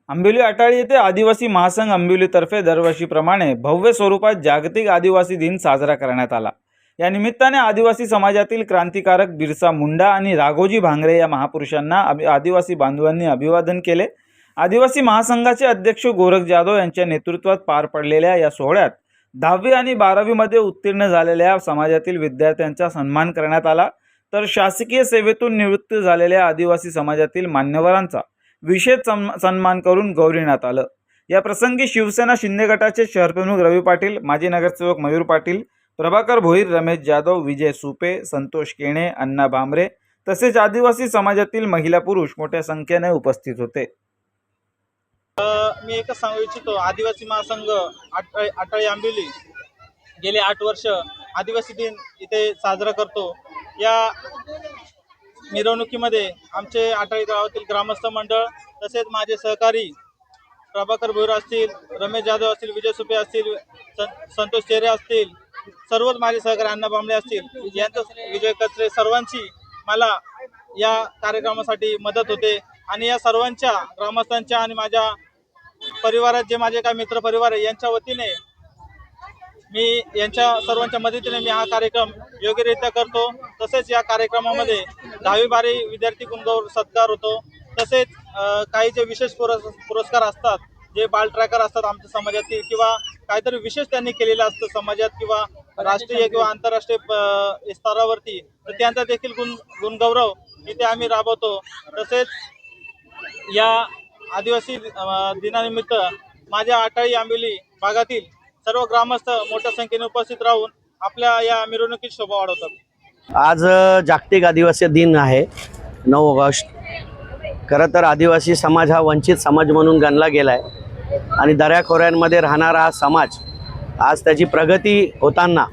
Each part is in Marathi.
आंबिवली अटाळी येथे आदिवासी महासंघ आंबिवलीतर्फे दरवर्षीप्रमाणे भव्य स्वरूपात जागतिक आदिवासी दिन साजरा करण्यात आला। या निमित्ताने आदिवासी समाजातील क्रांतिकारक बिरसा मुंडा आणि राघोजी भांगरे या महापुरुषांना आदिवासी बांधवांनी अभिवादन केले। आदिवासी महासंघाचे अध्यक्ष गोरख जाधव यांच्या नेतृत्वात पार पडलेल्या या सोहळ्यात 10वी आणि 12वी मध्ये उत्तीर्ण झालेल्या समाजातील विद्यार्थ्यांचा सन्मान करण्यात आला, तर शासकीय सेवेतून निवृत्त झालेल्या आदिवासी समाजातील मान्यवरांचा विशेष सन्मान करून गौरविण्यात आलं। या प्रसंगी शिवसेना शिंदे गटाचे शहरप्रमुख रवी पाटील, माजी नगरसेवक मयूर पाटील, प्रभाकर भोईर, रमेश जाधव, विजय सुपे, संतोष केणे, अण्णा भामरे तसेच आदिवासी समाजातील महिला पुरुष मोठ्या संख्येने उपस्थित होते। मी एकच सांगू इच्छितो, आदिवासी महासंघ अटाळी आंबिवली गेले 8 वर्ष आदिवासी दिन इथे साजरा करतो। या मिरवणुकीमध्ये आमचे अटाळी गावातील ग्रामस्थ मंडळ तसेच माझे सहकारी प्रभाकर भोईर असतील, रमेश जाधव असतील, विजय सुपे असतील, संतोष चेरे असतील, सर्वच माझे सहकारी अण्णा भामरे असतील, यांचं विजय कचरे सर्वांची मला या कार्यक्रमासाठी मदत होते। आणि या सर्वांच्या ग्रामस्थांच्या आणि माझ्या परिवारात जे माझे काही मित्र परिवार आहे यांच्या वतीने मी यांच्या सर्वांच्या मदतीने मी हा कार्यक्रम योग्यरित्या करतो। तसेच या कार्यक्रमामध्ये 10वी-12वी विद्यार्थी गुणगौरव सत्कार होतो। तसेच काही जे विशेष पुरस्कार असतात, जे बाल ट्रॅकर असतात आमच्या समाजातील, किंवा काहीतरी विशेष त्यांनी केलेलं असतं समाजात किंवा राष्ट्रीय किंवा आंतरराष्ट्रीय स्तरावरती, तर त्यांचा देखील गुणगौरव इथे आम्ही राबवतो। तसेच या आदिवासी दिनानिमित्त माझ्या अटाळी आंबिवली भागातील सर्व ग्रामस्थ मोठ्या संख्येने उपस्थित राहून आपल्या या मिरवणुकीत शोभा वाढवतात। आज जागतिक आदिवासी दिन आहे 9 ऑगस्ट। खरं तर आदिवासी समाज हा वंचित समाज म्हणून गणला गेला आहे आणि दऱ्याखोऱ्यांमध्ये राहणारा हा समाज आज त्याची प्रगती होताना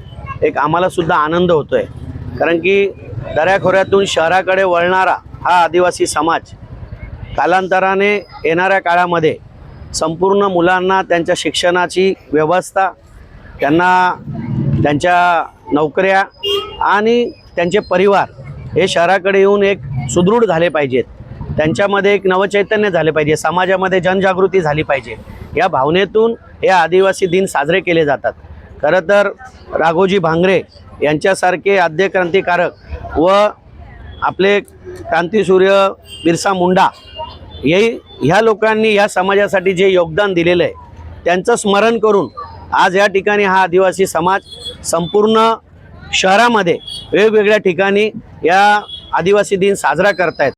एक आम्हाला सुद्धा आनंद होतोय, कारण की दऱ्याखोऱ्यातून शहराकडे वळणारा हा आदिवासी समाज कालांतराने येणाऱ्या काळामध्ये संपूर्ण मुलांना त्यांच्या शिक्षणाची व्यवस्था, त्यांना त्यांच्या नोकऱ्या आणि त्यांचे परिवार हे शहराकडे येऊन एक सुदृढ झाले पाहिजेत, त्यांच्यामध्ये एक नवचैतन्य झाले पाहिजे, समाजामध्ये जनजागृती झाली पाहिजे, या भावनेतून हे आदिवासी दिन साजरे केले जातात। खरं तर राघोजी भांगरे यांच्यासारखे आद्य क्रांतिकारक व आपले क्रांतिसूर्य बिरसा मुंडा ह्या लोकांनी या समाजासाठी जे योगदान दिलेलं आहे त्यांचं स्मरण करून आज या ठिकाणी हा आदिवासी समाज संपूर्ण शहरामध्ये वेगवेगळ्या ठिकाणी या आदिवासी दिन साजरा करतायत।